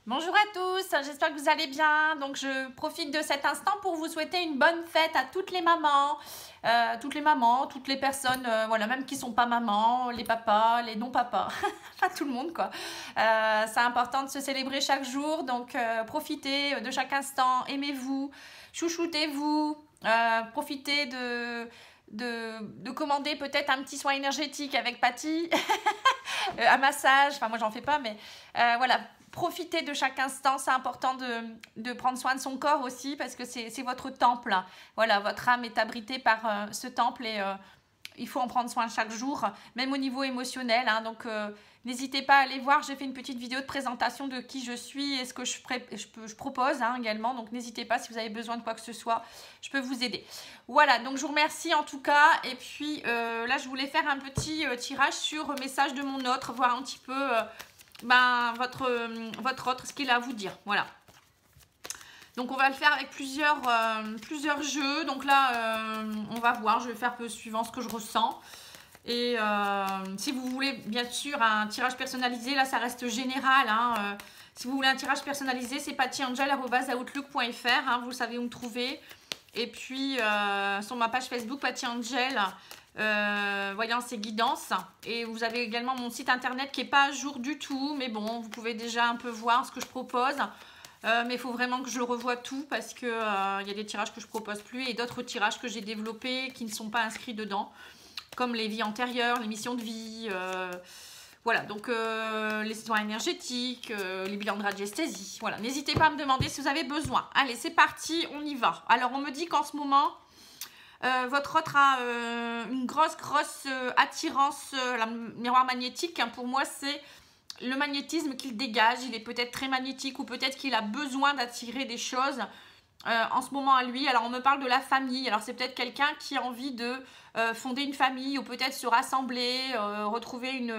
Bonjour à tous, j'espère que vous allez bien. Donc je profite de cet instant pour vous souhaiter une bonne fête à toutes les mamans, toutes les personnes, voilà, même qui sont pas mamans, les papas, les non-papas, pas tout le monde quoi. C'est important de se célébrer chaque jour, donc profitez de chaque instant, aimez-vous, chouchoutez-vous, profitez de commander peut-être un petit soin énergétique avec Patty, un massage, enfin moi j'en fais pas mais voilà. Profitez de chaque instant, c'est important de prendre soin de son corps aussi parce que c'est votre temple. Voilà, votre âme est abritée par ce temple et il faut en prendre soin chaque jour, même au niveau émotionnel. Hein, donc, n'hésitez pas à aller voir. J'ai fait une petite vidéo de présentation de qui je suis et ce que je propose hein, également. Donc, n'hésitez pas si vous avez besoin de quoi que ce soit. Je peux vous aider. Voilà, donc je vous remercie en tout cas. Et puis, là, je voulais faire un petit tirage sur message de mon autre, voir un petit peu... votre autre, ce qu'il a à vous dire. Voilà. Donc, on va le faire avec plusieurs jeux. Donc là, on va voir. Je vais faire suivant ce que je ressens. Et si vous voulez, bien sûr, un tirage personnalisé, là, ça reste général. Hein, si vous voulez un tirage personnalisé, c'est pattyangel@outlook.fr. Hein, vous savez où me trouver. Et puis, sur ma page Facebook, Patty Angel, voyance et guidance. Et vous avez également mon site internet qui n'est pas à jour du tout. Mais bon, vous pouvez déjà un peu voir ce que je propose. Mais il faut vraiment que je le revoie tout parce que il y a des tirages que je propose plus et d'autres tirages que j'ai développés qui ne sont pas inscrits dedans. Comme les vies antérieures, les missions de vie, voilà, donc les soins énergétiques, les bilans de radiesthésie. Voilà, n'hésitez pas à me demander si vous avez besoin. Allez, c'est parti, on y va. Alors, on me dit qu'en ce moment, votre autre a une grosse attirance, la miroir magnétique. Hein, pour moi, c'est le magnétisme qu'il dégage. Il est peut-être très magnétique ou peut-être qu'il a besoin d'attirer des choses en ce moment à lui. Alors, on me parle de la famille. Alors, c'est peut-être quelqu'un qui a envie de fonder une famille ou peut-être se rassembler, retrouver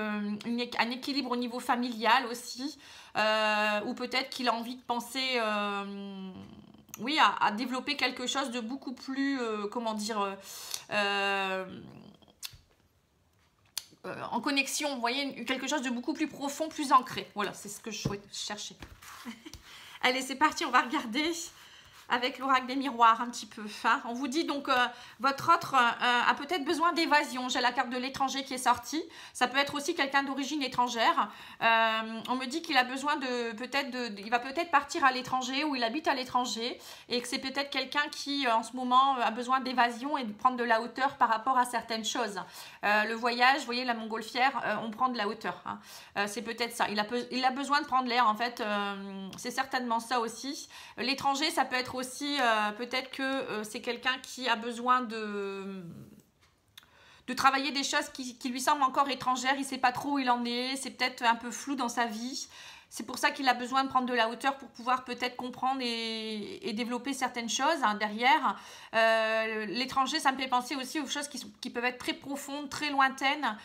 un équilibre au niveau familial aussi. Ou peut-être qu'il a envie de penser... oui, à développer quelque chose de beaucoup plus, comment dire, en connexion, vous voyez, quelque chose de beaucoup plus profond, plus ancré. Voilà, c'est ce que je souhaite chercher. Allez, c'est parti, on va regarder avec l'oracle des miroirs un petit peu. Hein. On vous dit donc, votre autre a peut-être besoin d'évasion. J'ai la carte de l'étranger qui est sortie. Ça peut être aussi quelqu'un d'origine étrangère. On me dit qu'il a besoin il va peut-être partir à l'étranger ou il habite à l'étranger et que c'est peut-être quelqu'un qui, en ce moment, a besoin d'évasion et de prendre de la hauteur par rapport à certaines choses. Le voyage, vous voyez, la montgolfière, on prend de la hauteur. Hein. C'est peut-être ça. Il a besoin de prendre l'air, en fait. C'est certainement ça aussi. L'étranger, ça peut être aussi, peut-être que c'est quelqu'un qui a besoin de travailler des choses qui lui semblent encore étrangères. Il ne sait pas trop où il en est. C'est peut-être un peu flou dans sa vie. C'est pour ça qu'il a besoin de prendre de la hauteur pour pouvoir peut-être comprendre et développer certaines choses hein, derrière. L'étranger, ça me fait penser aussi aux choses qui peuvent être très profondes, très lointaines.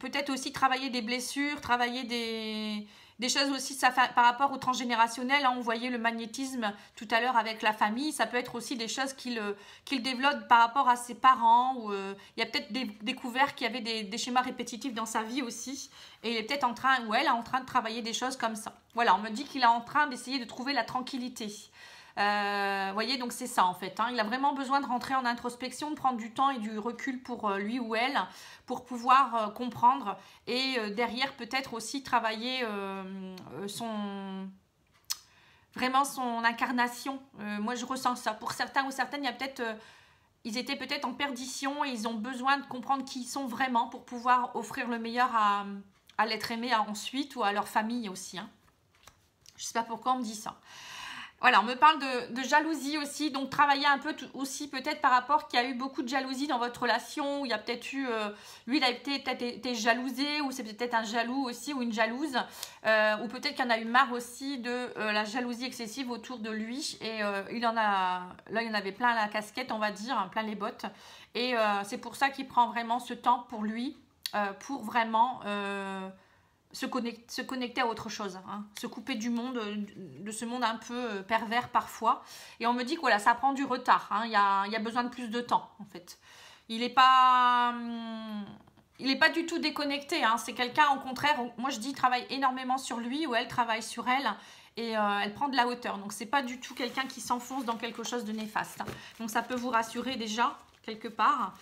Peut-être aussi travailler des blessures, travailler des choses aussi par rapport au transgénérationnel. Hein, on voyait le magnétisme tout à l'heure avec la famille. Ça peut être aussi des choses qu'il développe par rapport à ses parents. Ou, il y a peut-être découvert qu'il y avait des schémas répétitifs dans sa vie aussi. Et il est peut-être en train, ou elle est en train de travailler des choses comme ça. Voilà, on me dit qu'il est en train d'essayer de trouver la tranquillité. Vous voyez, donc c'est ça en fait. Hein. Il a vraiment besoin de rentrer en introspection, de prendre du temps et du recul pour lui ou elle, pour pouvoir comprendre et derrière peut-être aussi travailler vraiment son incarnation. Moi je ressens ça. Pour certains ou certaines, il y a peut-être... ils étaient peut-être en perdition et ils ont besoin de comprendre qui ils sont vraiment pour pouvoir offrir le meilleur à l'être aimé ensuite ou à leur famille aussi. Hein. Je ne sais pas pourquoi on me dit ça. Voilà, on me parle de jalousie aussi, donc travailler un peu aussi peut-être par rapport qu'il y a eu beaucoup de jalousie dans votre relation, où il y a peut-être eu, lui il a peut-être été jalousé, ou c'est peut-être un jaloux aussi, ou une jalouse, ou peut-être qu'il y en a eu marre aussi de la jalousie excessive autour de lui, et là il y en avait plein la casquette, on va dire, hein, plein les bottes, et c'est pour ça qu'il prend vraiment ce temps pour lui, pour vraiment... se connecter à autre chose, hein, se couper du monde, de ce monde un peu pervers parfois. Et on me dit que voilà, ça prend du retard, hein, il y a besoin de plus de temps en fait. Il n'est pas... il n'est pas du tout déconnecté, hein. C'est quelqu'un, au contraire, moi je dis, il travaille énormément sur lui, ou elle travaille sur elle, et elle prend de la hauteur. Donc, c'est pas du tout quelqu'un qui s'enfonce dans quelque chose de néfaste, hein. Donc, ça peut vous rassurer déjà, quelque part.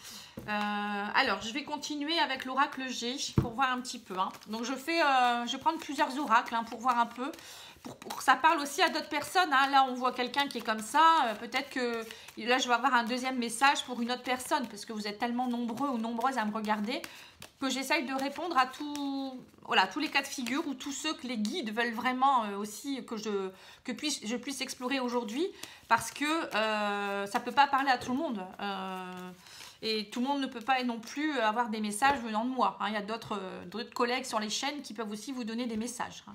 Alors, je vais continuer avec l'oracle G pour voir un petit peu, hein. Donc, je vais prendre plusieurs oracles, hein, pour voir un peu. Pour que ça parle aussi à d'autres personnes, hein. Là, on voit quelqu'un qui est comme ça. Peut-être que là, je vais avoir un deuxième message pour une autre personne, parce que vous êtes tellement nombreux ou nombreuses à me regarder, que j'essaye de répondre à voilà, tous les cas de figure, ou tous ceux que les guides veulent vraiment aussi que je puisse explorer aujourd'hui, parce que ça ne peut pas parler à tout le monde. Et tout le monde ne peut pas non plus avoir des messages venant de moi, hein. Il y a d'autres collègues sur les chaînes qui peuvent aussi vous donner des messages, hein.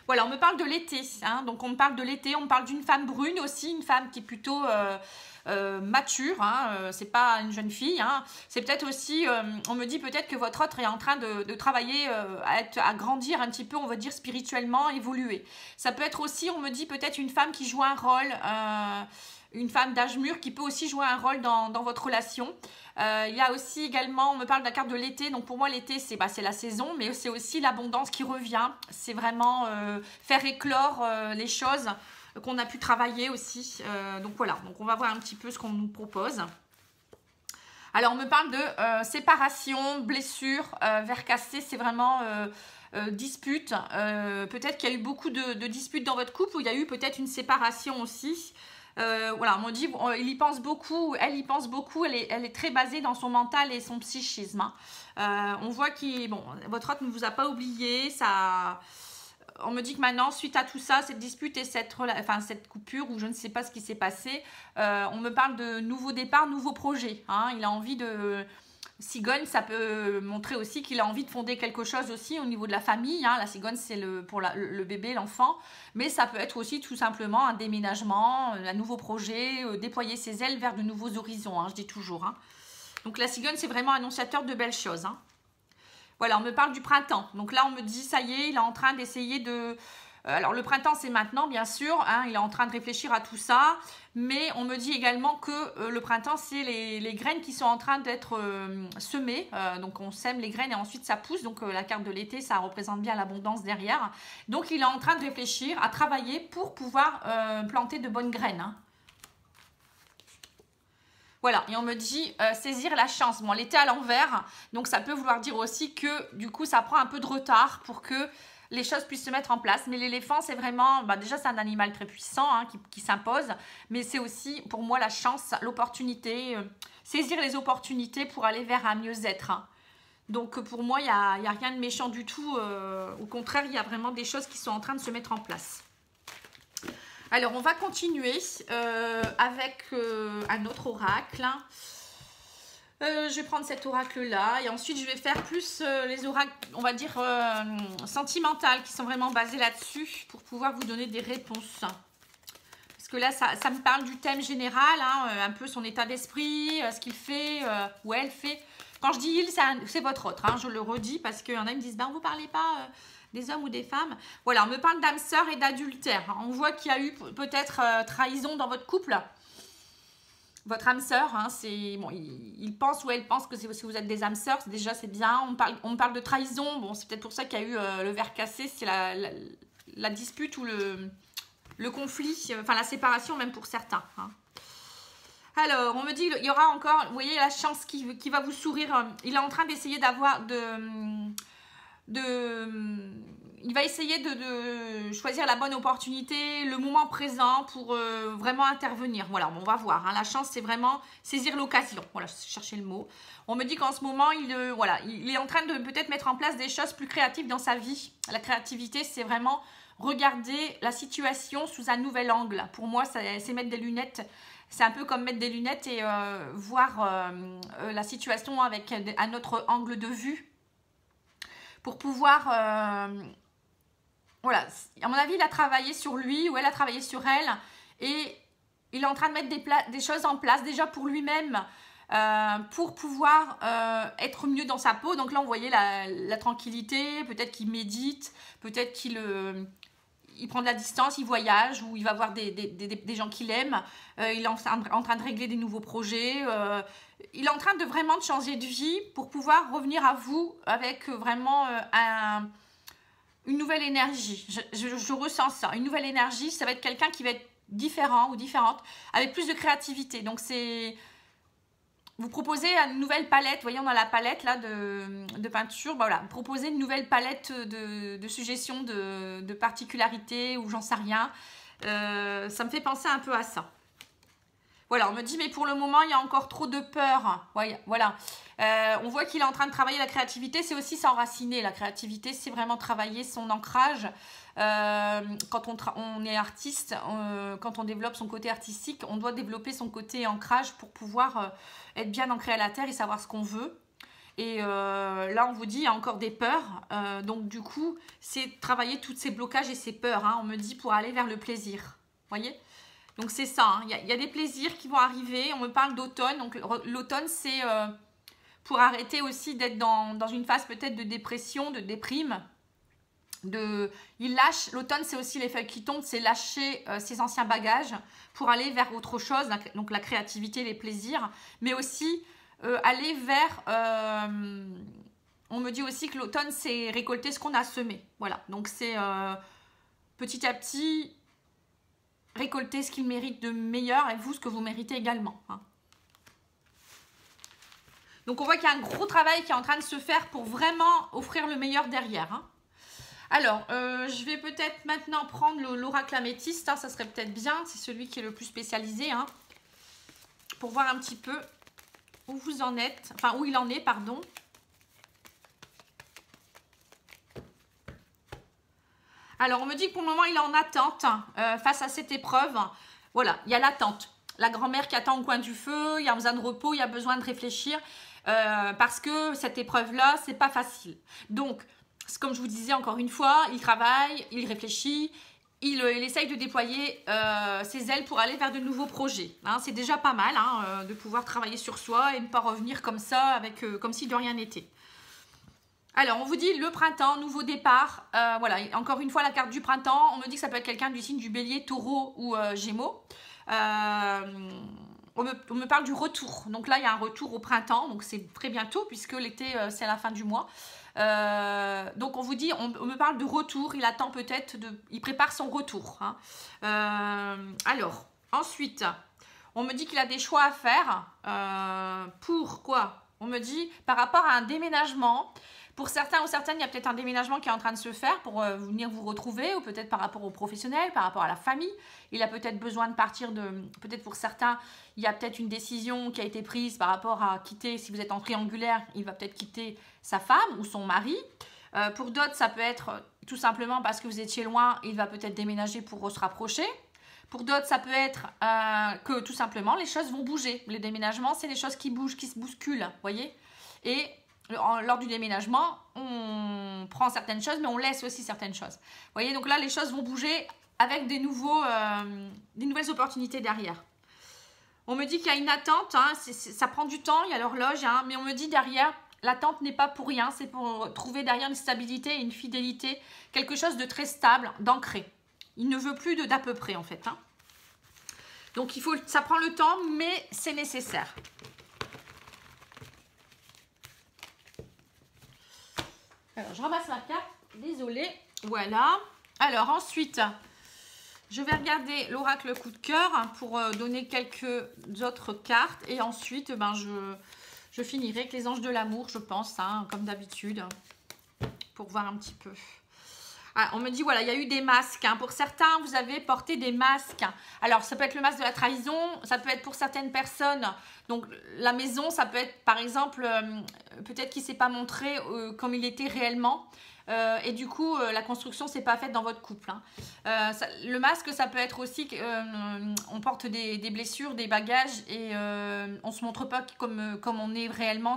Voilà, on me parle de l'été, hein. Donc on me parle de l'été, on me parle d'une femme brune aussi, une femme qui est plutôt mature, hein. C'est pas une jeune fille, hein. C'est peut-être aussi, on me dit peut-être que votre autre est en train de travailler à grandir un petit peu, on va dire spirituellement, évoluer. Ça peut être aussi, on me dit peut-être une femme qui joue un rôle, une femme d'âge mûr qui peut aussi jouer un rôle dans votre relation. Il y a aussi également, on me parle de la carte de l'été, donc pour moi l'été c'est la saison, mais c'est aussi l'abondance qui revient, c'est vraiment faire éclore les choses qu'on a pu travailler aussi, donc voilà, donc on va voir un petit peu ce qu'on nous propose. Alors on me parle de séparation, blessure, verre cassé, c'est vraiment dispute, peut-être qu'il y a eu beaucoup de disputes dans votre couple, ou il y a eu peut-être une séparation aussi. Voilà, on dit, il y pense beaucoup, elle y pense beaucoup, elle est très basée dans son mental et son psychisme, hein. On voit que votre autre ne vous a pas oublié, on me dit que maintenant, suite à tout ça, cette dispute et cette coupure, ou je ne sais pas ce qui s'est passé, on me parle de nouveaux départs, nouveaux projets, hein. Il a envie de... Cigogne, ça peut montrer aussi qu'il a envie de fonder quelque chose aussi au niveau de la famille, hein. La cigogne, c'est pour le bébé, l'enfant. Mais ça peut être aussi tout simplement un déménagement, un nouveau projet, déployer ses ailes vers de nouveaux horizons, hein, je dis toujours, hein. Donc la cigogne, c'est vraiment annonciateur de belles choses, hein. Voilà, on me parle du printemps. Donc là, on me dit, ça y est, il est en train d'essayer de... Alors, le printemps, c'est maintenant, bien sûr, hein, il est en train de réfléchir à tout ça. Mais on me dit également que le printemps, c'est les graines qui sont en train d'être semées. Donc, on sème les graines et ensuite, ça pousse. Donc, la carte de l'été, ça représente bien l'abondance derrière. Donc, il est en train de réfléchir, à travailler pour pouvoir planter de bonnes graines, hein. Voilà, et on me dit saisir la chance. Bon, l'été à l'envers, donc ça peut vouloir dire aussi que du coup, ça prend un peu de retard pour que les choses puissent se mettre en place. Mais l'éléphant, c'est vraiment, déjà c'est un animal très puissant, hein, qui s'impose, mais c'est aussi pour moi la chance, l'opportunité, saisir les opportunités pour aller vers un mieux-être, hein. Donc pour moi, il n'y a rien de méchant du tout, au contraire, il y a vraiment des choses qui sont en train de se mettre en place. Alors, on va continuer avec un autre oracle. Je vais prendre cet oracle-là et ensuite, je vais faire plus les oracles, on va dire, sentimentales qui sont vraiment basés là-dessus pour pouvoir vous donner des réponses. Parce que là, ça me parle du thème général, hein, un peu son état d'esprit, ce qu'il fait ou elle fait. Quand je dis il, c'est votre autre, hein, je le redis parce qu'il y en a qui me disent, vous ne parlez pas... des hommes ou des femmes. Voilà, on me parle d'âme sœur et d'adultère. On voit qu'il y a eu peut-être trahison dans votre couple. Votre âme sœur, hein, c'est bon, il pense ou elle pense que si vous êtes des âmes sœurs, déjà c'est bien. On me parle de trahison. Bon, c'est peut-être pour ça qu'il y a eu le verre cassé, c'est la dispute ou le conflit, enfin la séparation même pour certains, hein. Alors, on me dit qu'il y aura encore, vous voyez, la chance qui va vous sourire. Il est en train d'essayer d'avoir il va essayer de choisir la bonne opportunité, le moment présent pour vraiment intervenir. Voilà, on va voir, hein. La chance, c'est vraiment saisir l'occasion. Voilà, je cherchais le mot. On me dit qu'en ce moment, il est en train de peut-être mettre en place des choses plus créatives dans sa vie. La créativité, c'est vraiment regarder la situation sous un nouvel angle. Pour moi, c'est mettre des lunettes. C'est un peu comme mettre des lunettes et voir la situation avec un autre angle de vue. Pour pouvoir, voilà, à mon avis, il a travaillé sur lui ou elle a travaillé sur elle et il est en train de mettre des choses en place déjà pour lui-même pour pouvoir être mieux dans sa peau. Donc là, on voyait la tranquillité, peut-être qu'il médite, peut-être qu'il il prend de la distance, il voyage, ou il va voir des gens qu'il aime, il est en train de régler des nouveaux projets, il est en train de vraiment de changer de vie pour pouvoir revenir à vous avec vraiment une nouvelle énergie. Je ressens ça, une nouvelle énergie, ça va être quelqu'un qui va être différent ou différente, avec plus de créativité. Donc c'est... Vous proposez une nouvelle palette, voyons dans la palette là de peinture, bah voilà, vous proposez une nouvelle palette de suggestions, de particularités ou j'en sais rien. Ça me fait penser un peu à ça. Voilà, on me dit mais pour le moment il y a encore trop de peur. Ouais, voilà, on voit qu'il est en train de travailler la créativité, c'est aussi s'enraciner. La créativité, c'est vraiment travailler son ancrage. Quand on est artiste, quand on développe son côté artistique, on doit développer son côté ancrage pour pouvoir être bien ancré à la terre et savoir ce qu'on veut. Et là, on vous dit, il y a encore des peurs. Donc, du coup, c'est travailler tous ces blocages et ces peurs, hein, on me dit, pour aller vers le plaisir. Voyez? Donc, c'est ça. Hein. Il y a des plaisirs qui vont arriver. On me parle d'automne. Donc, l'automne, c'est pour arrêter aussi d'être dans une phase peut-être de dépression, de déprime. Il lâche, l'automne c'est aussi les feuilles qui tombent, c'est lâcher ses anciens bagages pour aller vers autre chose, donc la créativité, les plaisirs, mais aussi aller vers, on me dit aussi que l'automne c'est récolter ce qu'on a semé, voilà, donc c'est petit à petit récolter ce qu'il mérite de meilleur et vous ce que vous méritez également, hein. Donc on voit qu'il y a un gros travail qui est en train de se faire pour vraiment offrir le meilleur derrière, hein. Alors, je vais peut-être maintenant prendre l'oracle améthyste, hein, ça serait peut-être bien, c'est celui qui est le plus spécialisé, hein, pour voir un petit peu où vous en êtes, enfin où il en est, pardon. Alors, on me dit que pour le moment, il est en attente face à cette épreuve. Voilà, il y a l'attente. La grand-mère qui attend au coin du feu, il y a besoin de repos, il y a besoin de réfléchir, parce que cette épreuve-là, c'est pas facile. Donc, comme je vous disais encore une fois, il travaille, il réfléchit, il essaye de déployer ses ailes pour aller vers de nouveaux projets. Hein, c'est déjà pas mal hein, de pouvoir travailler sur soi et ne pas revenir comme ça, avec, comme si de rien n'était. Alors, on vous dit le printemps, nouveau départ. Voilà, encore une fois, la carte du printemps. On me dit que ça peut être quelqu'un du signe du bélier, taureau ou gémeaux. On me parle du retour. Donc là, il y a un retour au printemps. Donc c'est très bientôt puisque l'été, c'est à la fin du mois. Donc on vous dit, on me parle de retour, il attend peut-être, il prépare son retour, hein. Alors, ensuite, on me dit qu'il a des choix à faire, pour quoi? On me dit par rapport à un déménagement. Pour certains ou certaines, il y a peut-être un déménagement qui est en train de se faire pour venir vous retrouver, ou peut-être par rapport aux professionnels, par rapport à la famille. Il a peut-être besoin de partir peut-être pour certains, il y a peut-être une décision qui a été prise par rapport à quitter, si vous êtes en triangulaire, il va peut-être quitter sa femme ou son mari. Pour d'autres, ça peut être tout simplement parce que vous étiez loin, il va peut-être déménager pour se rapprocher. Pour d'autres, ça peut être que tout simplement, les choses vont bouger. Les déménagements, c'est des choses qui bougent, qui se bousculent, voyez. Et lors du déménagement, on prend certaines choses, mais on laisse aussi certaines choses. Vous voyez, donc là, les choses vont bouger avec des nouvelles opportunités derrière. On me dit qu'il y a une attente, hein, ça prend du temps, il y a l'horloge, hein, mais on me dit derrière, l'attente n'est pas pour rien, c'est pour trouver derrière une stabilité et une fidélité, quelque chose de très stable, d'ancré. Il ne veut plus d'à peu près, en fait, hein. Donc, ça prend le temps, mais c'est nécessaire. Alors, je ramasse ma carte. Désolée. Voilà. Alors, ensuite, je vais regarder l'oracle coup de cœur pour donner quelques autres cartes. Et ensuite, ben, je finirai avec les anges de l'amour, je pense, hein, comme d'habitude, pour voir un petit peu. Ah, on me dit, voilà, il y a eu des masques. Hein. Pour certains, vous avez porté des masques. Alors, ça peut être le masque de la trahison. Ça peut être pour certaines personnes. Donc, la maison, ça peut être, par exemple, peut-être qu'il ne s'est pas montré comme il était réellement. Et du coup, la construction ne s'est pas faite dans votre couple. Hein. Le masque, ça peut être aussi qu'on porte des blessures, des bagages et on ne se montre pas comme on est réellement.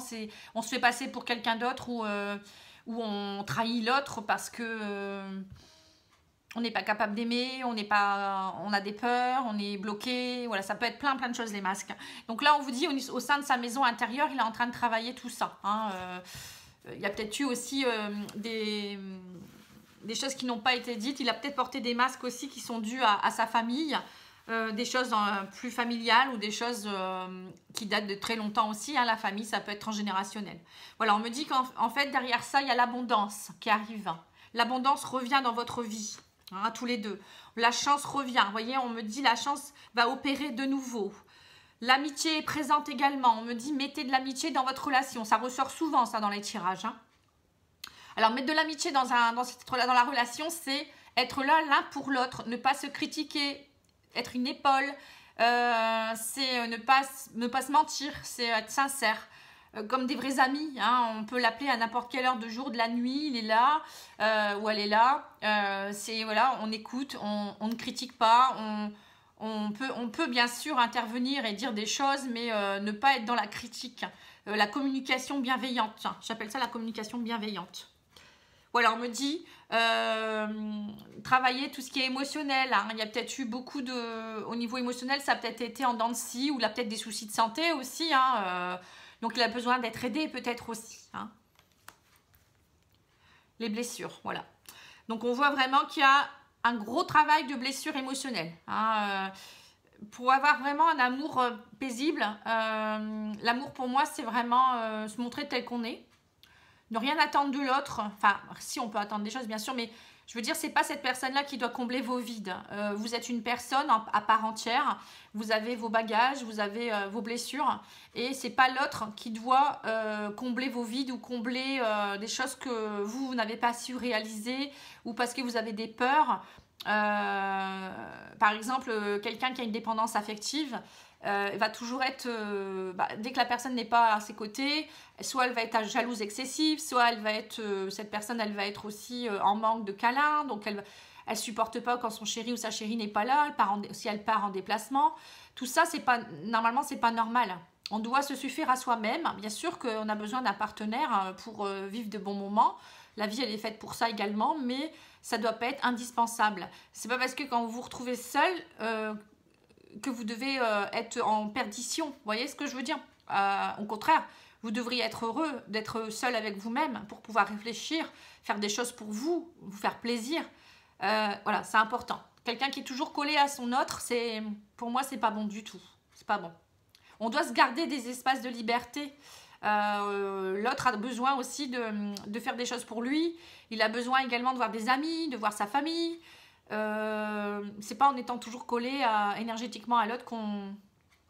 On se fait passer pour quelqu'un d'autre ou on trahit l'autre parce que on n'est pas capable d'aimer, on a des peurs, on est bloqué. Voilà, ça peut être plein de choses, les masques. Donc là, on vous dit, au sein de sa maison intérieure, il est en train de travailler tout ça. Hein. Il y a peut-être eu aussi des des choses qui n'ont pas été dites. Il a peut-être porté des masques aussi qui sont dus à sa famille, des choses plus familiales ou des choses qui datent de très longtemps aussi. Hein. La famille, ça peut être transgénérationnel. Voilà, on me dit qu'en fait, derrière ça, il y a l'abondance qui arrive. L'abondance revient dans votre vie, hein, tous les deux. La chance revient. Vous voyez, on me dit la chance va opérer de nouveau. L'amitié est présente également. On me dit mettez de l'amitié dans votre relation. Ça ressort souvent ça dans les tirages. Hein. Alors mettre de l'amitié dans la relation, c'est être là l'un pour l'autre. Ne pas se critiquer, être une épaule. C'est ne pas se mentir, c'est être sincère. Comme des vrais amis, hein, on peut l'appeler à n'importe quelle heure de jour, de la nuit, il est là ou elle est là. Voilà, on écoute, on ne critique pas, on peut bien sûr intervenir et dire des choses, mais ne pas être dans la critique. La communication bienveillante, j'appelle ça la communication bienveillante. Voilà, on me dit travailler tout ce qui est émotionnel. Hein. Il y a peut-être eu beaucoup de... Au niveau émotionnel, ça a peut-être été en dents de scie, ou il a peut-être des soucis de santé aussi. Hein, donc, il a besoin d'être aidé peut-être aussi. Hein. Les blessures, voilà. Donc, on voit vraiment qu'il y a un gros travail de blessures émotionnelles. Hein. Pour avoir vraiment un amour paisible, l'amour pour moi, c'est vraiment se montrer tel qu'on est. Ne rien attendre de l'autre. Enfin, si on peut attendre des choses, bien sûr, mais je veux dire, c'est pas cette personne-là qui doit combler vos vides. Vous êtes une personne à part entière. Vous avez vos bagages, vous avez vos blessures. Et c'est pas l'autre qui doit combler vos vides ou combler des choses que vous n'avez pas su réaliser ou parce que vous avez des peurs. Par exemple, quelqu'un qui a une dépendance affective, va toujours être, dès que la personne n'est pas à ses côtés, soit elle va être jalouse excessive, soit elle va être, cette personne elle va être aussi en manque de câlin, donc elle supporte pas quand son chéri ou sa chérie n'est pas là, si elle part en déplacement. Tout ça, normalement c'est pas normal. On doit se suffire à soi-même. Bien sûr qu'on a besoin d'un partenaire pour vivre de bons moments. La vie elle est faite pour ça également, mais ça doit pas être indispensable. C'est pas parce que quand vous vous retrouvez seul que vous devez être en perdition. Vous voyez ce que je veux dire? Au contraire, vous devriez être heureux d'être seul avec vous-même pour pouvoir réfléchir, faire des choses pour vous, vous faire plaisir. Voilà, c'est important. Quelqu'un qui est toujours collé à son autre, pour moi, c'est pas bon du tout. C'est pas bon. On doit se garder des espaces de liberté. L'autre a besoin aussi de faire des choses pour lui. Il a besoin également de voir des amis, de voir sa famille. C'est pas en étant toujours collé énergétiquement à l'autre qu'on...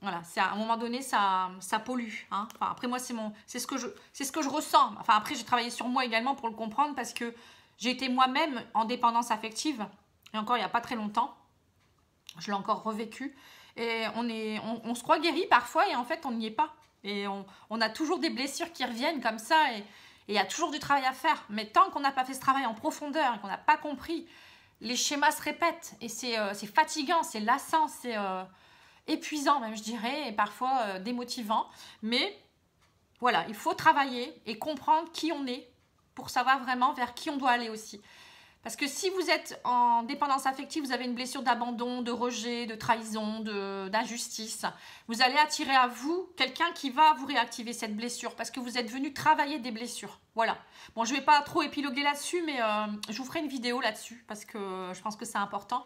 Voilà, à un moment donné, ça pollue. Hein. Enfin, après, moi, c'est ce que je ressens. Enfin, après, j'ai travaillé sur moi également pour le comprendre parce que j'ai été moi-même en dépendance affective. Et encore, il n'y a pas très longtemps. Je l'ai encore revécu. Et on se croit guéri parfois et en fait, on n'y est pas. Et on a toujours des blessures qui reviennent comme ça et il y a toujours du travail à faire. Mais tant qu'on n'a pas fait ce travail en profondeur et qu'on n'a pas compris, les schémas se répètent et c'est fatigant, c'est lassant, c'est épuisant même je dirais et parfois démotivant. Mais voilà, il faut travailler et comprendre qui on est pour savoir vraiment vers qui on doit aller aussi. Parce que si vous êtes en dépendance affective, vous avez une blessure d'abandon, de rejet, de trahison, d'injustice, vous allez attirer à vous quelqu'un qui va vous réactiver cette blessure parce que vous êtes venu travailler des blessures. Voilà. Bon, je ne vais pas trop épiloguer là-dessus, mais je vous ferai une vidéo là-dessus parce que je pense que c'est important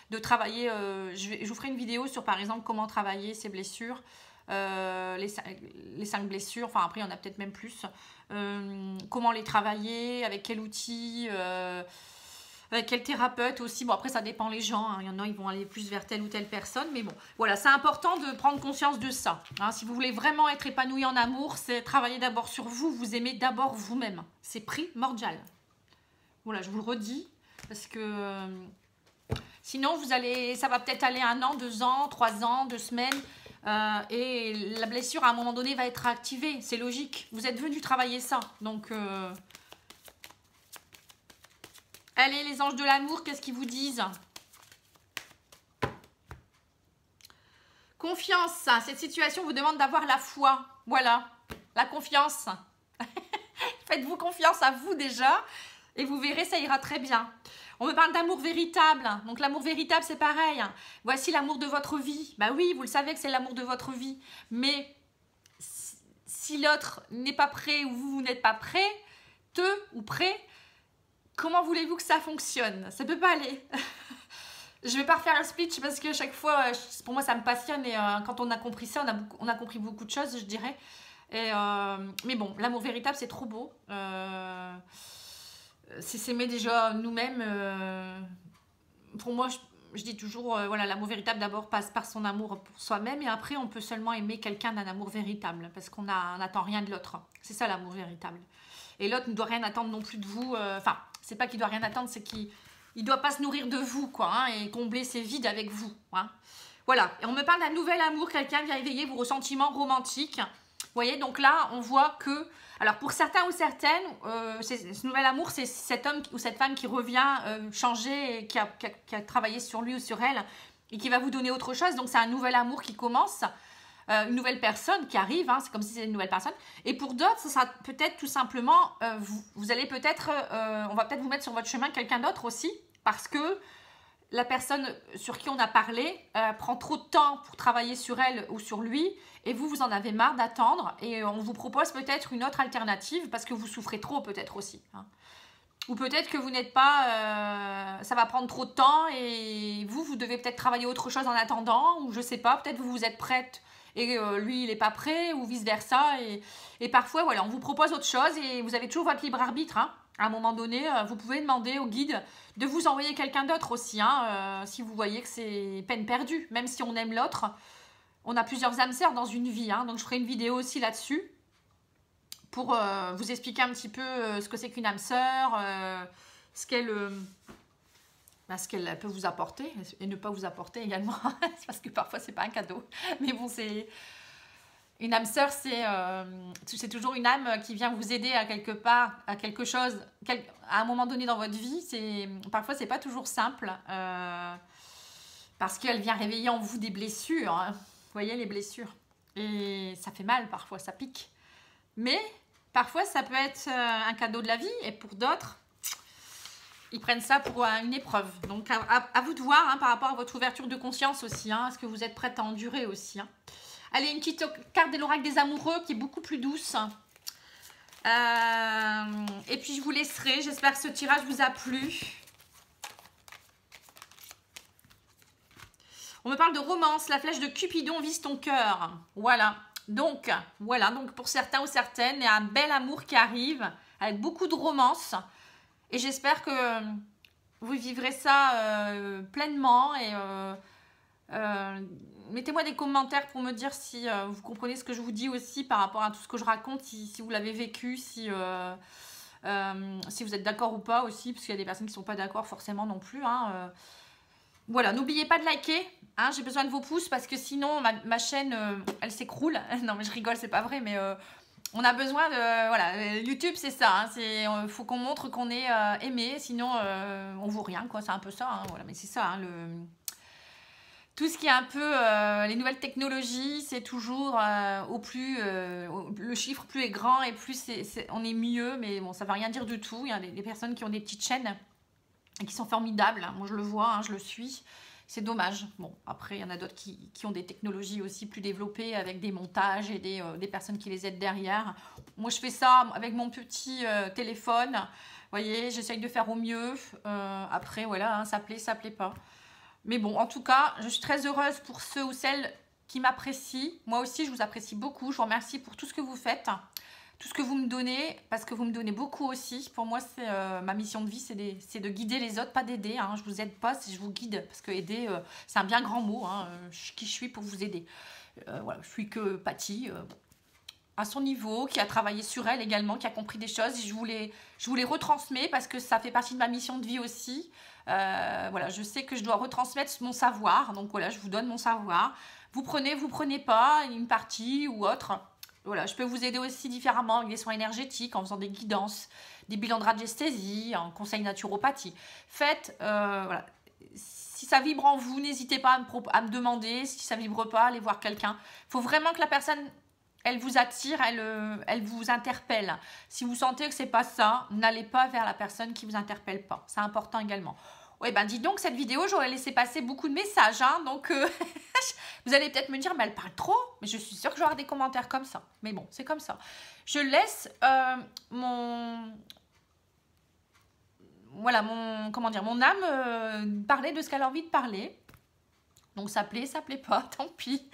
de travailler. Je vous ferai une vidéo sur, par exemple, comment travailler ces blessures. Les 5 blessures, enfin après il y en a peut-être même plus, comment les travailler, avec quel outil, avec quel thérapeute aussi. Bon après ça dépend les gens, hein. Il y en a ils vont aller plus vers telle ou telle personne, mais bon voilà, c'est important de prendre conscience de ça, hein. Si vous voulez vraiment être épanoui en amour, c'est travailler d'abord sur vous, vous aimez d'abord vous-même, c'est primordial. Voilà, je vous le redis parce que sinon ça va peut-être aller 1 an, 2 ans, 3 ans, 2 semaines. Et la blessure à un moment donné va être activée, c'est logique, vous êtes venu travailler ça, donc allez les anges de l'amour, qu'est-ce qu'ils vous disent? Confiance, cette situation vous demande d'avoir la foi, voilà, la confiance. Faites-vous confiance à vous déjà et vous verrez, ça ira très bien. On me parle d'amour véritable. Donc l'amour véritable, c'est pareil. Voici l'amour de votre vie. Bah oui, vous le savez que c'est l'amour de votre vie. Mais si l'autre n'est pas prêt ou vous n'êtes pas prêt, ou prêt, comment voulez-vous que ça fonctionne? Ça peut pas aller. Je vais pas refaire un speech parce que chaque fois, pour moi, ça me passionne. Et quand on a compris ça, on a compris beaucoup de choses, je dirais. Et, mais bon, l'amour véritable, c'est trop beau. C'est s'aimer déjà nous-mêmes. Pour moi, je dis toujours, voilà, l'amour véritable d'abord passe par son amour pour soi-même. Et après, on peut seulement aimer quelqu'un d'un amour véritable. Parce qu'on n'attend rien de l'autre. C'est ça l'amour véritable. Et l'autre ne doit rien attendre non plus de vous. Enfin, c'est pas qu'il doit rien attendre, c'est qu'il ne doit pas se nourrir de vous, quoi, hein, et combler ses vides avec vous. Hein. Voilà. Et on me parle d'un nouvel amour, quelqu'un vient éveiller vos ressentiments romantiques. Vous voyez, donc là, on voit que... Alors, pour certains ou certaines, ce nouvel amour, c'est cet homme ou cette femme qui revient changer, et qui a travaillé sur lui ou sur elle, et qui va vous donner autre chose. Donc, c'est un nouvel amour qui commence. Une nouvelle personne qui arrive, hein, c'est comme si c'était une nouvelle personne. Et pour d'autres, ça sera peut-être tout simplement, vous allez peut-être, on va peut-être vous mettre sur votre chemin quelqu'un d'autre aussi, parce que la personne sur qui on a parlé prend trop de temps pour travailler sur elle ou sur lui, et vous en avez marre d'attendre, et on vous propose peut-être une autre alternative, parce que vous souffrez trop peut-être aussi. Hein. Ou peut-être que vous n'êtes pas, ça va prendre trop de temps, et vous devez peut-être travailler autre chose en attendant, ou je sais pas, peut-être vous êtes prête, et lui il n'est pas prêt, ou vice versa, et parfois voilà, on vous propose autre chose et vous avez toujours votre libre arbitre, hein. À un moment donné, vous pouvez demander au guide de vous envoyer quelqu'un d'autre aussi, hein, si vous voyez que c'est peine perdue, même si on aime l'autre. On a plusieurs âmes sœurs dans une vie, hein, donc je ferai une vidéo aussi là-dessus pour vous expliquer un petit peu ce que c'est qu'une âme sœur, ce qu'elle peut vous apporter et ne pas vous apporter également, parce que parfois c'est pas un cadeau, mais bon, c'est une âme sœur, c'est toujours une âme qui vient vous aider à quelque part, à quelque chose, à un moment donné dans votre vie. Parfois c'est pas toujours simple, parce qu'elle vient réveiller en vous des blessures, hein. Vous voyez les blessures, et ça fait mal parfois, ça pique, mais parfois ça peut être un cadeau de la vie, et pour d'autres ils prennent ça pour une épreuve. Donc, à vous de voir, hein, par rapport à votre ouverture de conscience aussi. Hein, est-ce que vous êtes prête à endurer aussi, hein. Allez, une petite carte de l'oracle des amoureux qui est beaucoup plus douce. Et puis, je vous laisserai. J'espère que ce tirage vous a plu. On me parle de romance. La flèche de Cupidon vise ton cœur. Voilà. Donc, pour certains ou certaines, il y a un bel amour qui arrive avec beaucoup de romance. Et j'espère que vous vivrez ça pleinement. Et mettez-moi des commentaires pour me dire si vous comprenez ce que je vous dis aussi par rapport à tout ce que je raconte, si vous l'avez vécu, si vous êtes d'accord ou pas aussi, parce qu'il y a des personnes qui ne sont pas d'accord forcément non plus. Hein, voilà, n'oubliez pas de liker. Hein, j'ai besoin de vos pouces parce que sinon ma chaîne, elle s'écroule. Non mais je rigole, c'est pas vrai, mais... on a besoin de... Voilà, YouTube, c'est ça. Il faut qu'on montre qu'on est aimé, sinon on vaut rien, quoi. C'est un peu ça. Hein, voilà, mais c'est ça, hein, tout ce qui est un peu... les nouvelles technologies, c'est toujours le chiffre plus est grand et plus on est mieux. Mais bon, ça ne veut rien dire du tout. Il y a des personnes qui ont des petites chaînes et qui sont formidables. Moi, je le vois, hein, je le suis. C'est dommage. Bon, après, il y en a d'autres qui ont des technologies aussi plus développées avec des montages et des personnes qui les aident derrière. Moi, je fais ça avec mon petit téléphone. Vous voyez, j'essaye de faire au mieux. Après, voilà, hein, ça plaît pas. Mais bon, en tout cas, je suis très heureuse pour ceux ou celles qui m'apprécient. Moi aussi, je vous apprécie beaucoup. Je vous remercie pour tout ce que vous faites. Tout ce que vous me donnez, parce que vous me donnez beaucoup aussi. Pour moi, c'est ma mission de vie, c'est de guider les autres, pas d'aider. Hein. Je vous aide pas, je vous guide. Parce que aider, c'est un bien grand mot. Hein. Qui je suis pour vous aider. Voilà, je suis que Patty, à son niveau, qui a travaillé sur elle également, qui a compris des choses. Et je vous les retransmets parce que ça fait partie de ma mission de vie aussi. Voilà, je sais que je dois retransmettre mon savoir. Donc voilà, je vous donne mon savoir. Vous prenez pas une partie ou autre. Voilà, je peux vous aider aussi différemment avec des soins énergétiques, en faisant des guidances, des bilans de radiesthésie, en conseil naturopathie. Faites, voilà, si ça vibre en vous, n'hésitez pas à me demander. Si ça vibre pas, allez voir quelqu'un. Il faut vraiment que la personne, elle vous attire, elle vous interpelle. Si vous sentez que c'est pas ça, n'allez pas vers la personne qui vous interpelle pas. C'est important également. Ouais, ben dis donc, cette vidéo, j'aurais laissé passer beaucoup de messages, hein, donc vous allez peut-être me dire, mais elle parle trop, mais je suis sûre que j'aurai des commentaires comme ça. Mais bon, c'est comme ça. Je laisse mon voilà, mon âme parlait de ce qu'elle a envie de parler. Donc ça plaît pas, tant pis.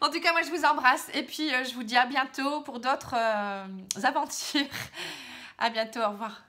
En tout cas, moi je vous embrasse et puis je vous dis à bientôt pour d'autres aventures. À bientôt, au revoir.